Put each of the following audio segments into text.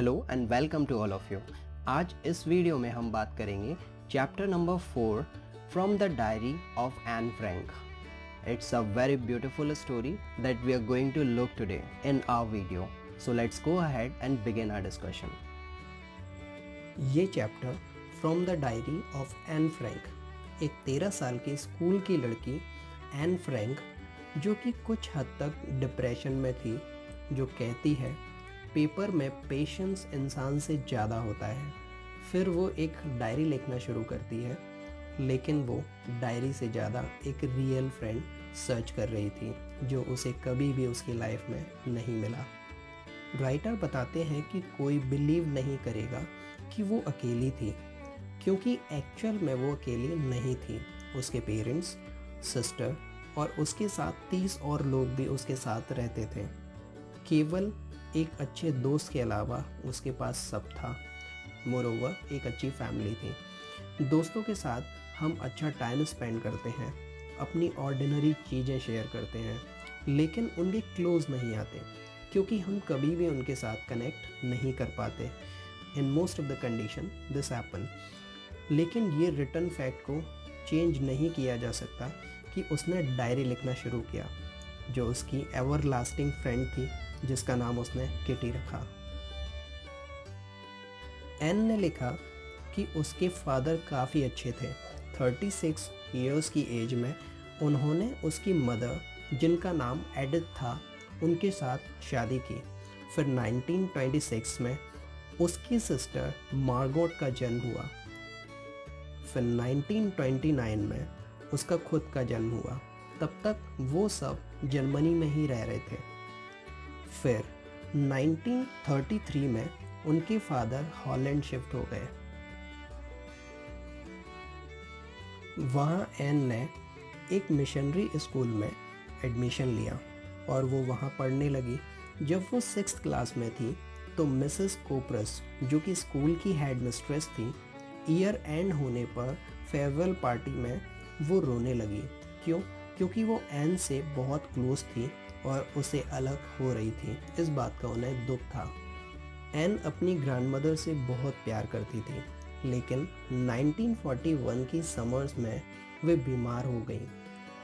Hello and welcome to all of you. आज इस video में हम बात करेंगे chapter number 4 from the diary of Anne Frank. It's a very beautiful story that we are going to look today in our video. So let's go ahead and begin our discussion. ये chapter from the diary of Anne Frank, एक 13 साल की school की लड़की Anne Frank जो कि कुछ हद तक डिप्रेशन में थी, जो कहती है पेपर में पेशेंस इंसान से ज़्यादा होता है। फिर वो एक डायरी लिखना शुरू करती है, लेकिन वो डायरी से ज़्यादा एक रियल फ्रेंड सर्च कर रही थी जो उसे कभी भी उसकी लाइफ में नहीं मिला। राइटर बताते हैं कि कोई बिलीव नहीं करेगा कि वो अकेली थी, क्योंकि एक्चुअल में वो अकेली नहीं थी। उसके पेरेंट्स, सिस्टर और उसके साथ 30 और लोग भी उसके साथ रहते थे। केवल एक अच्छे दोस्त के अलावा उसके पास सब था। मोरोवर एक अच्छी फैमिली थी। दोस्तों के साथ हम अच्छा टाइम स्पेंड करते हैं, अपनी ऑर्डिनरी चीज़ें शेयर करते हैं, लेकिन उनके क्लोज नहीं आते क्योंकि हम कभी भी उनके साथ कनेक्ट नहीं कर पाते। In most of the condition this happen. लेकिन ये रिटर्न फैक्ट को चेंज नहीं किया जा सकता कि उसने डायरी लिखना शुरू किया, जो उसकी एवर लास्टिंग फ्रेंड थी, जिसका नाम उसने किटी रखा। एन ने लिखा कि उसके फादर काफ़ी अच्छे थे। 36 इयर्स की एज में उन्होंने उसकी मदर, जिनका नाम एडिथ था, उनके साथ शादी की। फिर 1926 में उसकी सिस्टर मार्गोट का जन्म हुआ। फिर 1929 में उसका खुद का जन्म हुआ। तब तक वो सब जर्मनी में ही रह रहे थे। फिर 1933 में उनके फादर हॉलैंड शिफ्ट हो गए। वहाँ एन ने एक मिशनरी स्कूल में एडमिशन लिया और वो वहाँ पढ़ने लगी। जब वो 6th क्लास में थी तो मिसेस कोपरस, जो कि स्कूल की हेड मिस्ट्रेस थी, ईयर एंड होने पर फेयरवेल पार्टी में वो रोने लगी। क्यों? क्योंकि वो एन से बहुत क्लोज थी और उसे अलग हो रही थी। इस बात का उन्हें दुख था। एन अपनी ग्रैंडमदर से बहुत प्यार करती थी, लेकिन 1941 की समर्स में वे बीमार हो गई।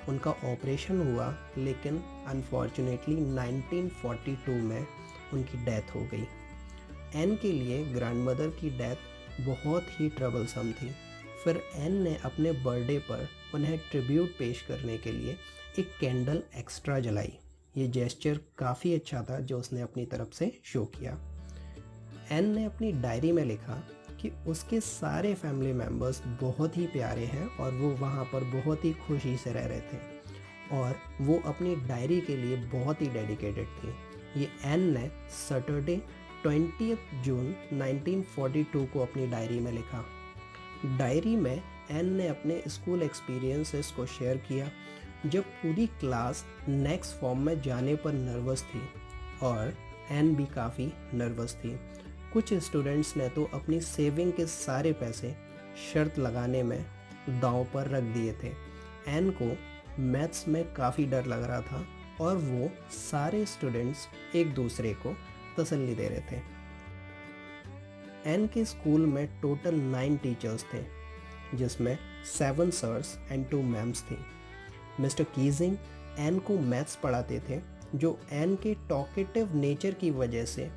उनका ऑपरेशन हुआ, लेकिन अनफॉर्चुनेटली 1942 में उनकी डेथ हो गई। एन के लिए ग्रैंडमदर की डेथ बहुत ही ट्रबलसम थी। फिर एन ने अपने बर्थडे पर उन्हें ट्रिब्यूट पेश करने के लिए एक कैंडल एक्स्ट्रा जलाई। ये जेस्चर काफ़ी अच्छा था जो उसने अपनी तरफ से शो किया। एन ने अपनी डायरी में लिखा कि उसके सारे फैमिली मेम्बर्स बहुत ही प्यारे हैं और वो वहाँ पर बहुत ही खुशी से रह रहे थे और वो अपनी डायरी के लिए बहुत ही डेडिकेटेड थी। ये एन ने सैटरडे 20 जून 1942 को अपनी डायरी में लिखा। डायरी में एन ने अपने स्कूल एक्सपीरियंसेस को शेयर किया, जब पूरी क्लास नेक्स्ट फॉर्म में जाने पर नर्वस थी और एन भी काफ़ी नर्वस थी। कुछ स्टूडेंट्स ने तो अपनी सेविंग के सारे पैसे शर्त लगाने में दांव पर रख दिए थे। एन को मैथ्स में काफ़ी डर लग रहा था और वो सारे स्टूडेंट्स एक दूसरे को तसल्ली दे रहे थे। एन के स्कूल में टोटल 9 टीचर्स थे, जिसमें 7 सर्स एंड 2 मैम्स थी। मिस्टर कीजिंग एन को मैथ्स पढ़ाते थे, जो एन के टॉकेटिव नेचर की वजह से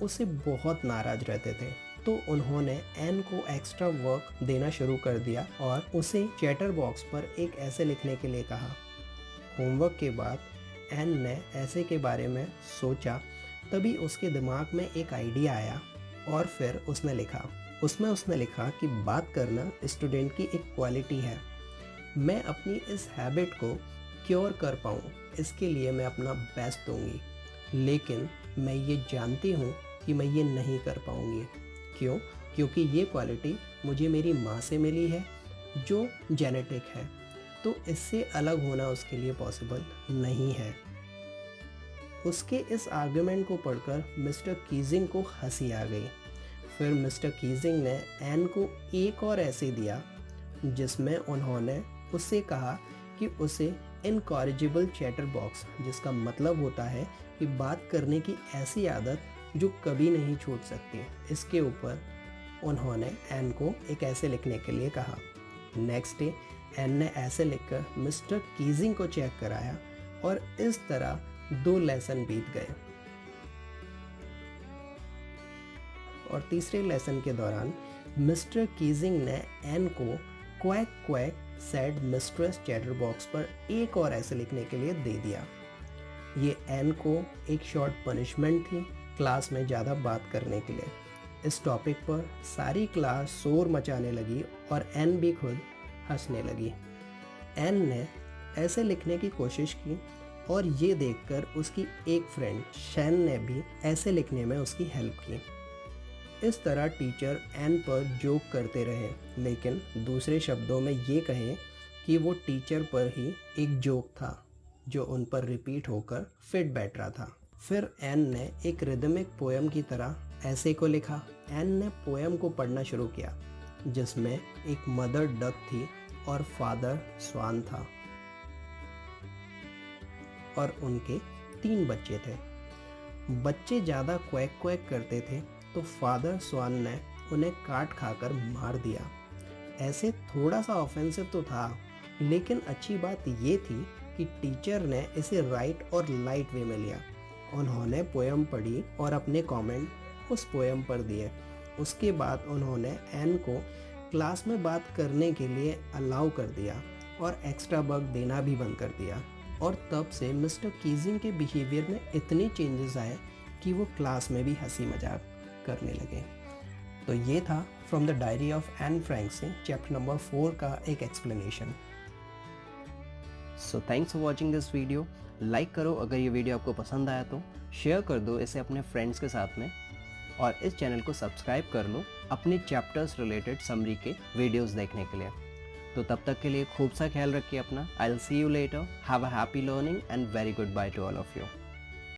उसे बहुत नाराज रहते थे। तो उन्होंने एन को एक्स्ट्रा वर्क देना शुरू कर दिया और उसे चैटर बॉक्स पर एक ऐसे लिखने के लिए कहा। होमवर्क के बाद एन ने ऐसे के बारे में सोचा, तभी उसके दिमाग में एक आइडिया आया और फिर उसने लिखा कि बात करना स्टूडेंट की एक क्वालिटी है। मैं अपनी इस हैबिट को क्योर कर पाऊँ, इसके लिए मैं अपना बेस्ट दूंगी, लेकिन मैं ये जानती हूँ कि मैं ये नहीं कर पाऊँगी। क्यों? क्योंकि ये क्वालिटी मुझे मेरी माँ से मिली है, जो जेनेटिक है, तो इससे अलग होना उसके लिए पॉसिबल नहीं है। उसके इस आर्गुमेंट को पढ़कर मिस्टर कीजिंग को हंसी आ गई। फिर मिस्टर कीजिंग ने एन को एक और ऐसे दिया, जिसमें उन्होंने उससे कहा कि उसे इनकॉरिजिबल चैटर बॉक्स, जिसका मतलब होता है कि बात करने की ऐसी आदत जो कभी नहीं छूट सकती। इसके ऊपर उन्होंने एन को एक ऐसे लिखने के लिए कहा। नेक्स्ट डे एन ने ऐसे लिखकर मिस्टर कीजिंग को चेक कराया और इस तरह 2 लेसन बीत गए। और तीसरे लेसन के दौरान मिस्टर कीजिंग ने एन को quack quack said mistress chatterbox पर एक और ऐसे लिखने के लिए दे दिया। ये एन को एक शॉर्ट पनिशमेंट थी क्लास में ज़्यादा बात करने के लिए। इस टॉपिक पर सारी क्लास शोर मचाने लगी और एन भी खुद हंसने लगी। एन ने ऐसे लिखने की कोशिश की और ये देखकर उसकी एक फ्रेंड शैन ने भी ऐसे लिखने में उसकी हेल्प की। इस तरह टीचर एन पर जोक करते रहे, लेकिन दूसरे शब्दों में ये कहें कि वो टीचर पर ही एक जोक था जो उन पर रिपीट होकर फिट बैठ रहा था। फिर एन ने एक रिदमिक पोएम की तरह ऐसे को लिखा। एन ने पोएम को पढ़ना शुरू किया जिसमें एक मदर डक थी और फादर स्वान था और उनके 3 बच्चे थे। बच्चे ज़्यादा क्वैक क्वैक करते थे तो फादर स्वान ने उन्हें काट खाकर मार दिया। ऐसे थोड़ा सा ऑफेंसिव तो था, लेकिन अच्छी बात ये थी कि टीचर ने इसे राइट और लाइट वे में लिया। उन्होंने पोएम पढ़ी और अपने कमेंट उस पोएम पर दिए। उसके बाद उन्होंने एन को क्लास में बात करने के लिए अलाउ कर दिया और एक्स्ट्रा वर्क देना भी बंद कर दिया। और तब से मिस्टर कीजिंग के बिहेवियर में इतने चेंजेस आए कि वो क्लास में भी हंसी मजाक करने लगे। तो ये था from the diary of Anne Frank से चैप्टर नंबर 4 का एक explanation. So thanks for watching this video. Like करो अगर ये वीडियो आपको पसंद आया तो, शेयर कर दो इसे अपने फ्रेंड्स के साथ में और इस चैनल को सब्सक्राइब कर लो अपने चैप्टर्स रिलेटेड समरी के वीडियोस देखने के लिए। तो तब तक के लिए खूब सा ख्याल रखिए अपना। I will see you later. Have a happy learning and very good by two all of you.